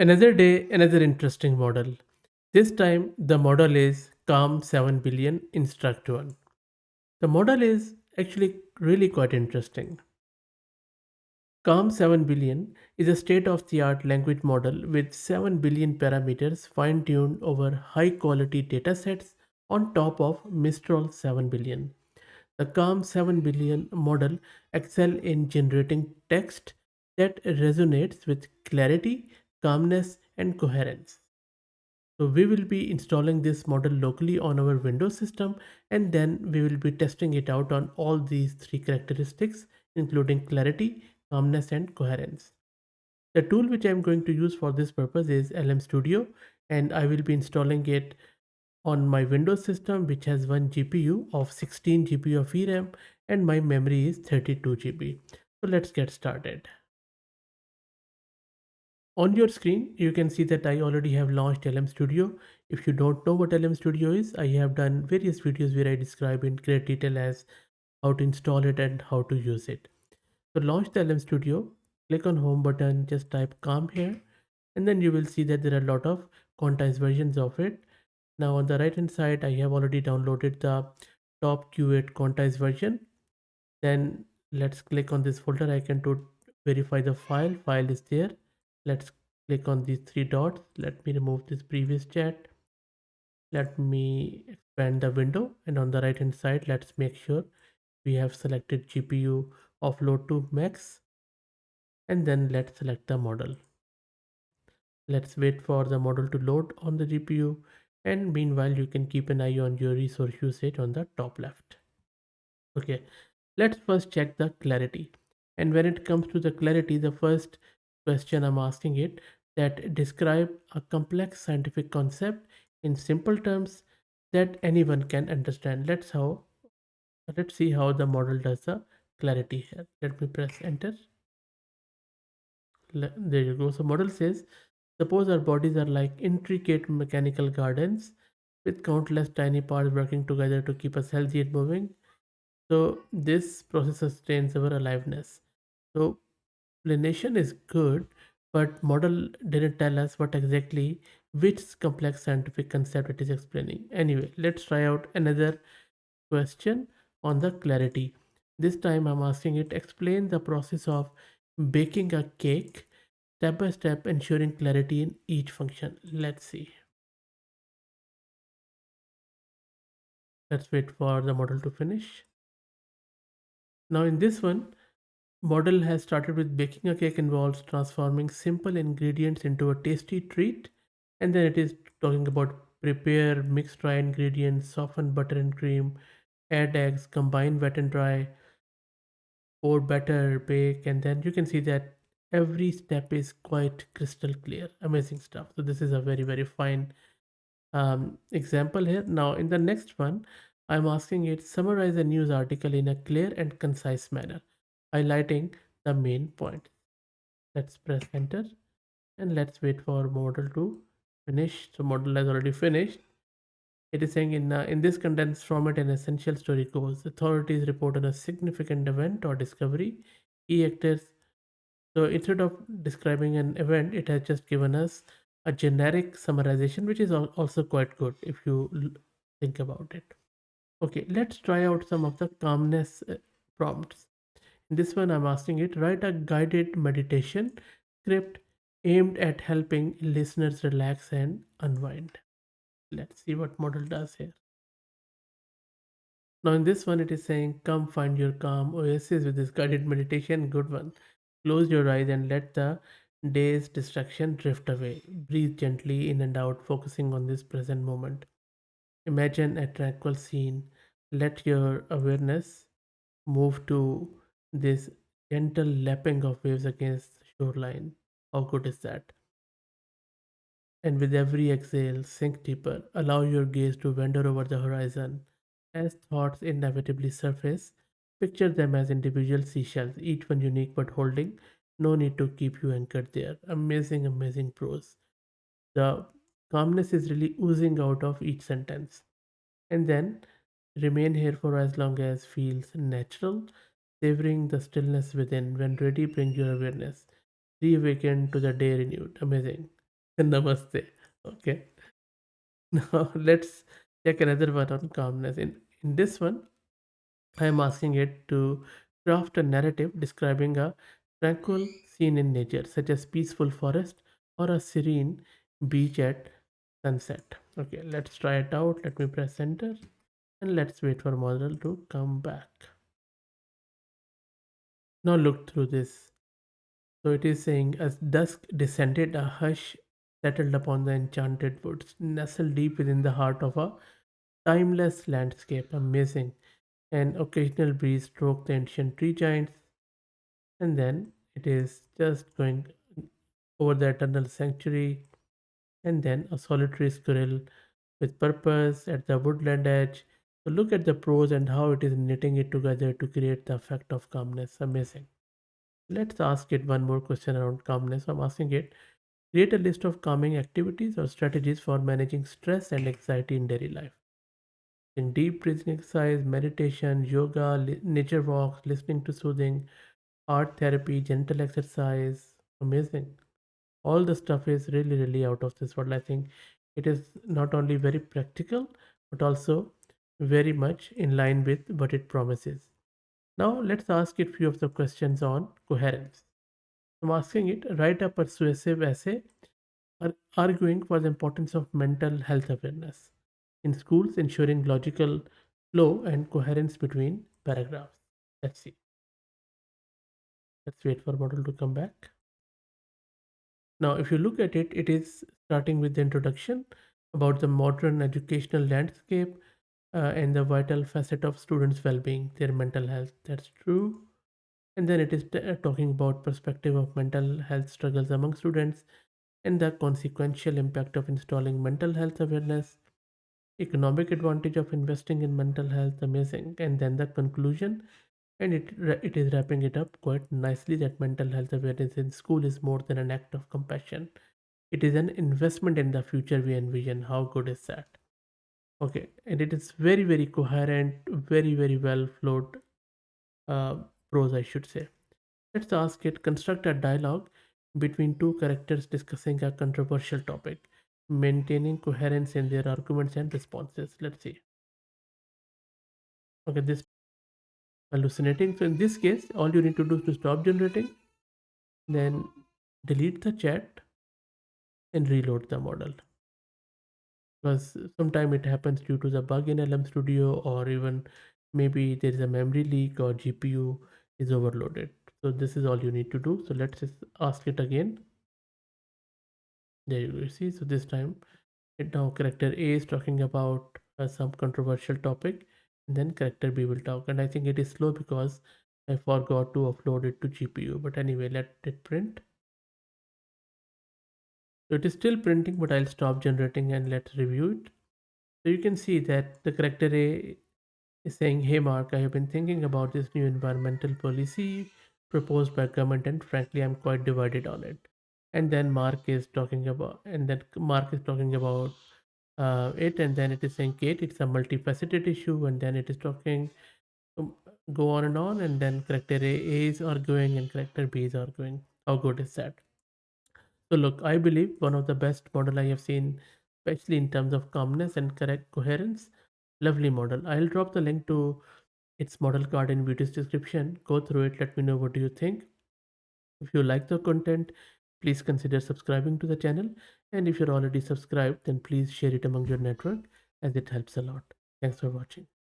Another day, another interesting model. This time, the model is Calm 7 billion Instruct 1. The model is actually really quite interesting. Calm 7 billion is a state of the art language model with 7 billion parameters fine tuned over high quality datasets on top of Mistral 7 billion. The Calm 7 billion model excel in generating text that resonates with clarity, calmness, and coherence. So we will be installing this model locally on our Windows system, and then we will be testing it out on all these three characteristics, including clarity, calmness, and coherence. The tool which I'm going to use for this purpose is LM Studio, and I will be installing it on my Windows system, which has one GPU of 16 GB of VRAM and my memory is 32 GB. So let's get started. On your screen, you can see that I already have launched LM Studio. If you don't know what LM Studio is, I have done various videos where I describe in great detail as how to install it and how to use it. So launch the LM Studio, click on home button, just type calm here, and then you will see that there are a lot of quantized versions of it. Now on the right hand side, I have already downloaded the top Q8 quantized version. Then let's click on this folder icon to verify the file is there. Let's click on these three dots. Let me remove this previous chat. Let me expand the window, and on the right hand side, let's make sure we have selected GPU offload to max, and then let's select the model. Let's wait for the model to load on the GPU, and meanwhile you can keep an eye on your resource usage on the top left. Okay, let's first check the clarity. And when it comes to the clarity, the first question I'm asking it that describe a complex scientific concept in simple terms that anyone can understand. Let's see how the model does the clarity here. Let me press enter. There you go. So model says, suppose our bodies are like intricate mechanical gardens with countless tiny parts working together to keep us healthy and moving. So this process sustains our aliveness. So explanation is good, but model didn't tell us what exactly which complex scientific concept it is explaining. Anyway, let's try out another question on the clarity. This time I'm asking it explain the process of baking a cake step by step, ensuring clarity in each function. Let's see. Let's wait for the model to finish. Now in this one, model has started with baking a cake involves transforming simple ingredients into a tasty treat, and then it is talking about prepare, mix dry ingredients, soften butter and cream, add eggs, combine wet and dry, pour batter, bake, and then you can see that every step is quite crystal clear. Amazing stuff. So this is a very fine example here. Now in the next one, I'm asking it summarize a news article in a clear and concise manner, highlighting the main point. Let's press enter and let's wait for model to finish. So model has already finished. It is saying in this condensed format, an essential story goes. Authorities report on a significant event or discovery. Key actors. So instead of describing an event, it has just given us a generic summarization, which is also quite good if you think about it. Okay, let's try out some of the calmness prompts. In this one, I'm asking it write a guided meditation script aimed at helping listeners relax and unwind. Let's see what model does here. Now, in this one, it is saying, come find your calm oasis with this guided meditation. Good one. Close your eyes and let the day's distraction drift away. Breathe gently in and out, focusing on this present moment. Imagine a tranquil scene. Let your awareness move to this gentle lapping of waves against the shoreline. How good is that? And with every exhale, sink deeper. Allow your gaze to wander over the horizon. As thoughts inevitably surface, picture them as individual seashells, each one unique but holding. No need to keep you anchored there. Amazing prose. The calmness is really oozing out of each sentence. And then remain here for as long as feels natural, savoring the stillness within. When ready, bring your awareness. Reawaken to the day renewed. Amazing. Namaste. Okay. Now let's check another one on calmness. In this one, I am asking it to craft a narrative describing a tranquil scene in nature, such as peaceful forest or a serene beach at sunset. Okay, let's try it out. Let me press enter and let's wait for model to come back. Now look through this. So it is saying, as dusk descended, a hush settled upon the enchanted woods, nestled deep within the heart of a timeless landscape. Amazing. An occasional breeze stroked the ancient tree giants, and then it is just going over the eternal sanctuary, and then a solitary squirrel with purpose at the woodland edge. So look at the prose and how it is knitting it together to create the effect of calmness. Amazing. Let's ask it one more question around calmness. I'm asking it, create a list of calming activities or strategies for managing stress and anxiety in daily life. In deep breathing exercise, meditation, yoga, nature walks, listening to soothing, art therapy, gentle exercise. Amazing. All the stuff is really, really out of this world. I think it is not only very practical, but also very much in line with what it promises. Now, let's ask it few of the questions on coherence. I'm asking it, write a persuasive essay arguing for the importance of mental health awareness in schools, ensuring logical flow and coherence between paragraphs. Let's see. Let's wait for model to come back. Now, if you look at it, it is starting with the introduction about the modern educational landscape and the vital facet of students' well-being, their mental health. That's true. And then it is talking about perspective of mental health struggles among students and the consequential impact of installing mental health awareness, economic advantage of investing in mental health. Amazing. And then the conclusion, and it is wrapping it up quite nicely, that mental health awareness in school is more than an act of compassion. It is an investment in the future we envision. How good is that? Okay, and it is very, very coherent, very, very well flowed uh, prose, I should say. Let's ask it, construct a dialogue between two characters discussing a controversial topic, maintaining coherence in their arguments and responses. Let's see. Okay, this hallucinating. So in this case, all you need to do is to stop generating, then delete the chat and reload the model. Because sometimes it happens due to the bug in LM Studio, or even maybe there is a memory leak or GPU is overloaded. So this is all you need to do. So let's just ask it again. There you see. So this time it now character A is talking about some controversial topic, and then character B will talk. And I think it is slow because I forgot to upload it to GPU. But anyway, let it print. So it is still printing, but I'll stop generating and let's review it. So you can see that the character A is saying, "Hey Mark, I have been thinking about this new environmental policy proposed by government, and frankly, I'm quite divided on it." And then Mark is talking about it, and then it is saying, "Kate, it's a multifaceted issue," and then it is talking, um, go on, and then character A is arguing and character B is arguing. How good is that? So look, I believe one of the best model I have seen, especially in terms of calmness and correct coherence. Lovely model. I'll drop the link to its model card in video's description. Go through it. Let me know what do you think. If you like the content, please consider subscribing to the channel. And if you're already subscribed, then please share it among your network as it helps a lot. Thanks for watching.